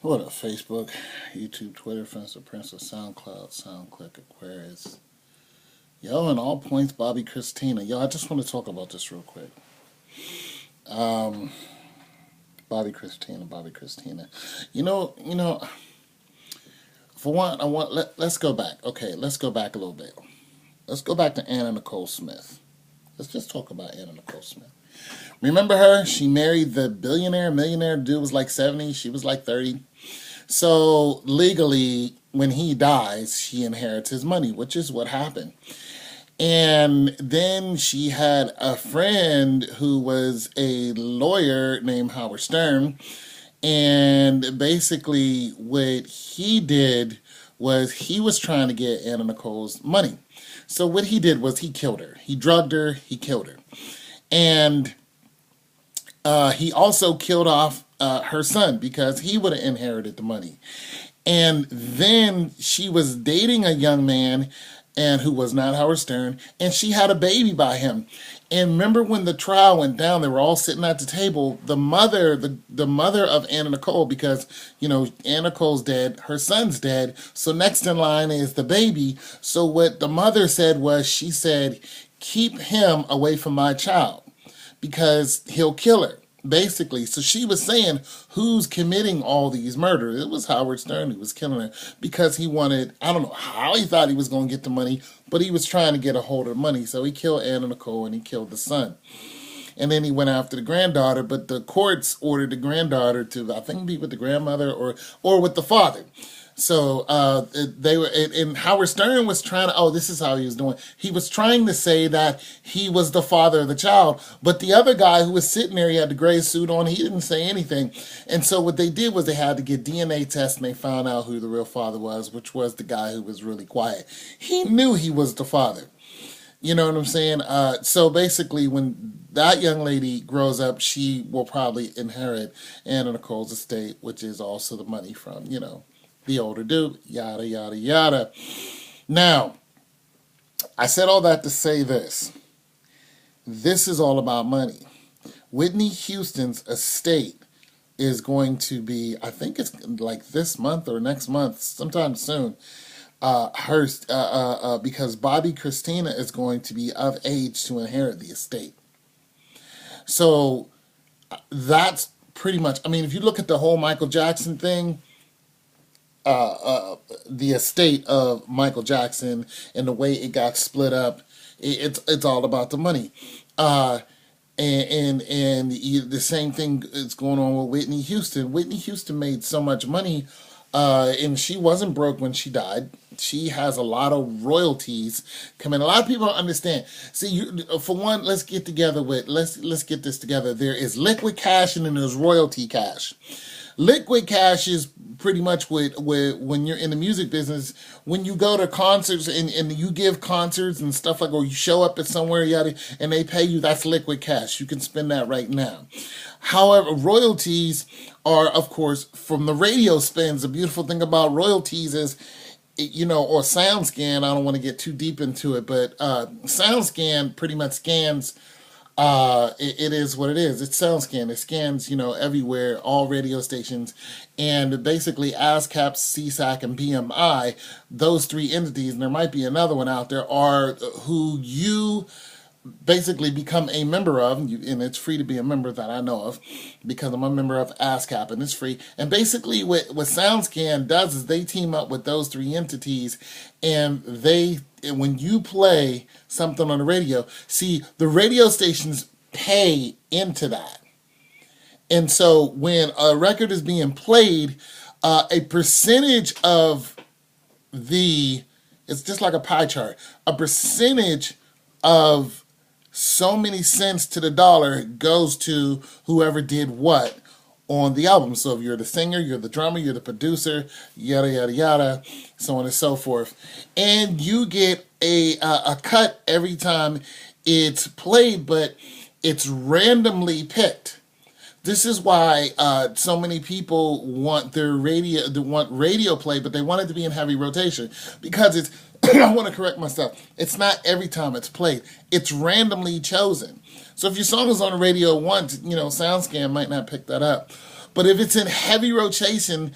What up, Facebook, YouTube, Twitter, Friendster, Prince of SoundCloud, SoundClick, Aquarius. Yo, and all points, Bobby Christina. Yo, I just want to talk about this real quick. Um, Bobby Christina. For one, let's go back. Okay, let's go back a little bit. Let's go back to Anna Nicole Smith. Let's just talk about Anna Nicole Smith. Remember her? She married the millionaire dude was like 70, she was like 30. So legally, when he dies, she inherits his money, which is what happened. And then she had a friend who was a lawyer named Howard Stern. And basically, what he did was he was trying to get Anna Nicole's money. So what he did was he killed her. He drugged her, he killed her. And he also killed off her son because he would have inherited the money. And then she was dating a young man and who was not Howard Stern, and she had a baby by him. And remember when the trial went down, they were all sitting at the table. The mother of Anna Nicole, because Anna Nicole's dead, her son's dead, so next in line is the baby. So what the mother said was, she said, keep him away from my child because he'll kill her. Basically, so she was saying, who's committing all these murders? It was Howard Stern who was killing her because he wanted, I don't know how he thought he was going to get the money, but he was trying to get a hold of the money. So he killed Anna Nicole and he killed the son. And then he went after the granddaughter, but the courts ordered the granddaughter to, I think, be with the grandmother or with the father. So they were, and Howard Stern was trying to, this is how he was doing. He was trying to say that he was the father of the child, but the other guy who was sitting there, he had the gray suit on, he didn't say anything. And so what they did was they had to get DNA tests, and they found out who the real father was, which was the guy who was really quiet. He knew he was the father. You know what I'm saying? So basically, when that young lady grows up, she will probably inherit Anna Nicole's estate, which is also the money from, the older dude, yada, yada, yada. Now, I said all that to say this. This is all about money. Whitney Houston's estate is going to be, I think it's like this month or next month, sometime soon, because Bobby Christina is going to be of age to inherit the estate. So that's pretty much, if you look at the whole Michael Jackson thing, the estate of Michael Jackson and the way it got split up, it's all about the money. And the same thing is going on with Whitney Houston. Whitney Houston made so much money, and she wasn't broke when she died. She has a lot of royalties coming. A lot of people don't understand. See, for one, let's get get this together. There is liquid cash and then there's royalty cash. Liquid cash is pretty much when you're in the music business, when you go to concerts and you give concerts and stuff like, or you show up at somewhere, and they pay you, that's liquid cash. You can spend that right now. However, royalties are, of course, from the radio spins. The beautiful thing about royalties is, or SoundScan, I don't want to get too deep into it, but SoundScan pretty much scans. It is what it is. It's SoundScan. It scans, everywhere, all radio stations, and basically ASCAP, CSAC, and BMI, those three entities, and there might be another one out there, are who you basically become a member of, and it's free to be a member that I know of, because I'm a member of ASCAP, and it's free. And basically what SoundScan does is they team up with those three entities, and when you play something on the radio, see, the radio stations pay into that. And so when a record is being played, a percentage of it's just like a pie chart, a percentage of so many cents to the dollar goes to whoever did what on the album. So if you're the singer, you're the drummer, you're the producer, yada, yada, yada, so on and so forth. And you get a cut every time it's played, but it's randomly picked. This is why so many people want radio play, but they want it to be in heavy rotation, because it's I want to correct myself. It's not every time it's played. It's randomly chosen. So if your song is on the radio once, SoundScan might not pick that up. But if it's in heavy rotation,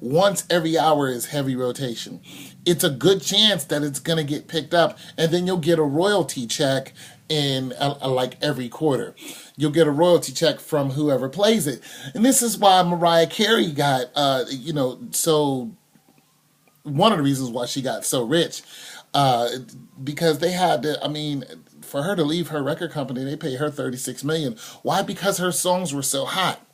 once every hour is heavy rotation, it's a good chance that it's going to get picked up, and then you'll get a royalty check in like every quarter. You'll get a royalty check from whoever plays it. And this is why Mariah Carey got, so one of the reasons why she got so rich, because they had to, for her to leave her record company, they paid her $36 million. Why? Because her songs were so hot.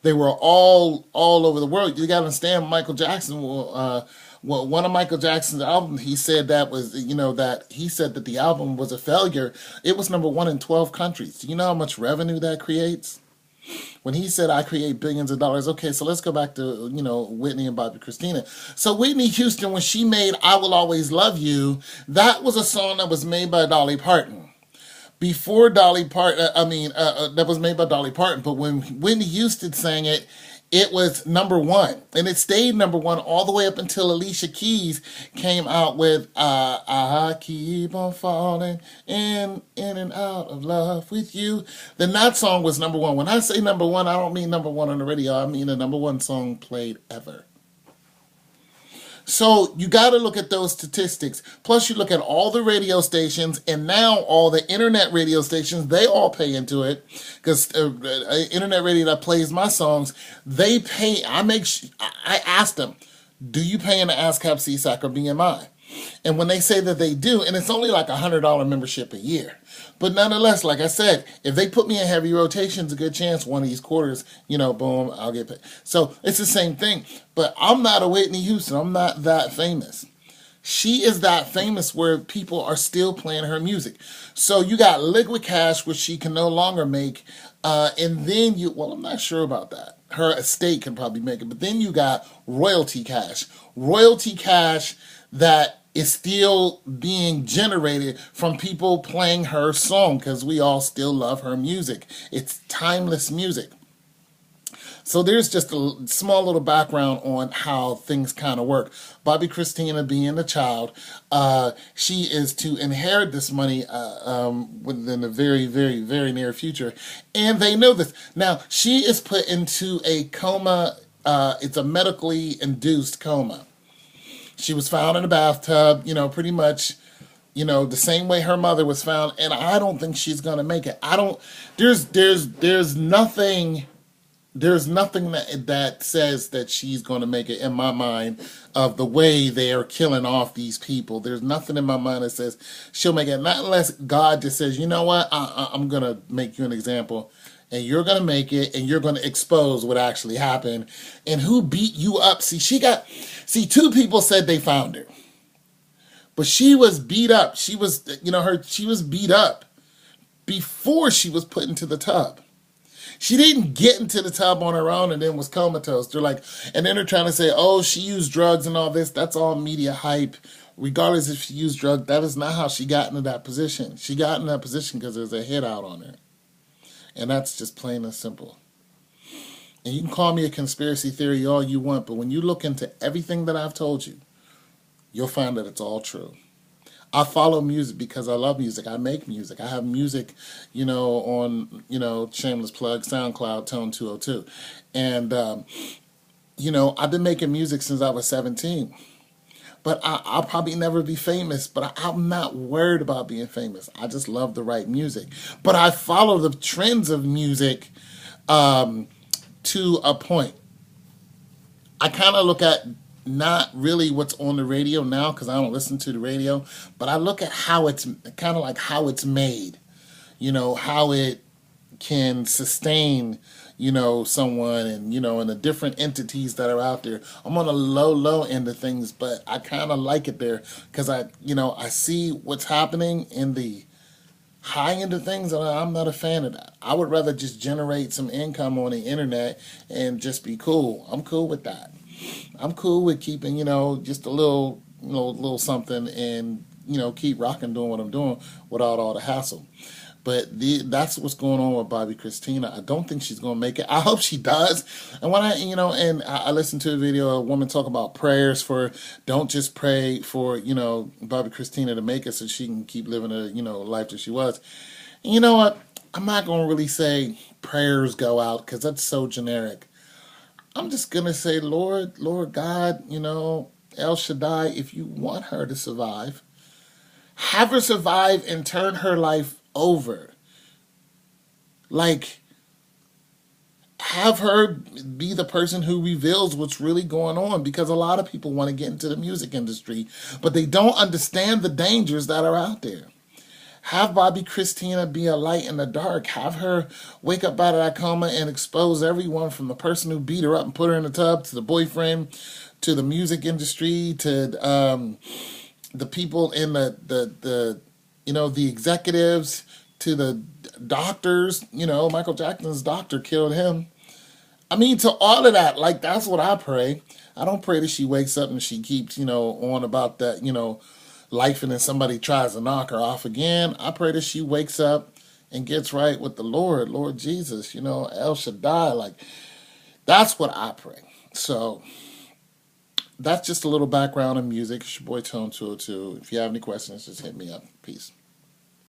They were all over the world. You got to understand, Michael Jackson. One of Michael Jackson's albums, he said he said that the album was a failure. It was number one in 12 countries. Do you know how much revenue that creates? When he said, I create billions of dollars. Okay, so let's go back to, Whitney and Bobby Christina. So Whitney Houston, when she made I Will Always Love You, that was a song that was made by Dolly Parton. Before Dolly Parton, that was made by Dolly Parton. But when Whitney Houston sang it, it was number one. And it stayed number one all the way up until Alicia Keys came out with I Keep on Falling in and Out of Love with You. Then that song was number one. When I say number one, I don't mean number one on the radio. I mean the number one song played ever. So you got to look at those statistics. Plus you look at all the radio stations, and now all the internet radio stations, they all pay into it, because internet radio that plays my songs, they pay. I asked them, do you pay into ASCAP, CSAC, or BMI? And when they say that they do, and it's only like $100 membership a year. But nonetheless, like I said, if they put me in heavy rotation, it's a good chance one of these quarters, boom, I'll get paid. So it's the same thing. But I'm not a Whitney Houston. I'm not that famous. She is that famous where people are still playing her music. So you got liquid cash, which she can no longer make. And then I'm not sure about that. Her estate can probably make it. But then you got royalty cash. Royalty cash that is still being generated from people playing her song, because we all still love her music. It's timeless music. So there's just a small little background on how things kind of work. Bobby Christina, being a child, she is to inherit this money within the very, very, very near future. And they know this. Now, she is put into a coma. It's a medically induced coma. She was found in a bathtub, pretty much, the same way her mother was found. And I don't think she's going to make it. There's nothing that says that she's going to make it in my mind of the way they are killing off these people. There's nothing in my mind that says she'll make it. Not unless God just says, you know what, I'm going to make you an example. And you're going to make it, and you're going to expose what actually happened and who beat you up. Two people said they found her, but she was beat up. She was, she was beat up before she was put into the tub. She didn't get into the tub on her own and then was comatose. And then they're trying to say, oh, she used drugs and all this. That's all media hype. Regardless if she used drugs, that is not how she got into that position. She got in that position because there's a hit out on her. And that's just plain and simple. And you can call me a conspiracy theory all you want, but when you look into everything that I've told you, you'll find that it's all true. I follow music because I love music. I make music. I have music, on, shameless plug, SoundCloud, Tone 202. And, I've been making music since I was 17. But I'll probably never be famous, but I'm not worried about being famous. I just love the right music. But I follow the trends of music to a point. I kind of look at not really what's on the radio now, because I don't listen to the radio, but I look at how it's kind of like how it's made, how it can sustain, someone, and, and the different entities that are out there. I'm on a low end of things, but I kind of like it there because I see what's happening in the high end of things, and I'm not a fan of that. I would rather just generate some income on the internet and just be cool. I'm cool with that. I'm cool with keeping, just a little something and, keep rocking doing what I'm doing without all the hassle. But that's what's going on with Bobby Christina. I don't think she's going to make it. I hope she does. And when I listened to a video of a woman talk about prayers for, don't just pray for, Bobby Christina to make it so she can keep living a, life that she was. And you know what? I'm not going to really say prayers go out because that's so generic. I'm just going to say, Lord God, El Shaddai, if you want her to survive, have her survive and turn her life over. Like, have her be the person who reveals what's really going on, because a lot of people want to get into the music industry, but they don't understand the dangers that are out there. Have Bobby Christina be a light in the dark. Have her wake up out of that coma and expose everyone, from the person who beat her up and put her in the tub, to the boyfriend, to the music industry, to the people in the executives, to the doctors. Michael Jackson's doctor killed him. I mean, to all of that, like, that's what I pray. I don't pray that she wakes up and she keeps, on about that, life, and then somebody tries to knock her off again. I pray that she wakes up and gets right with the Lord Jesus, El Shaddai. Like, that's what I pray. So that's just a little background on music. It's your boy Tone 202. If you have any questions, just hit me up. Peace.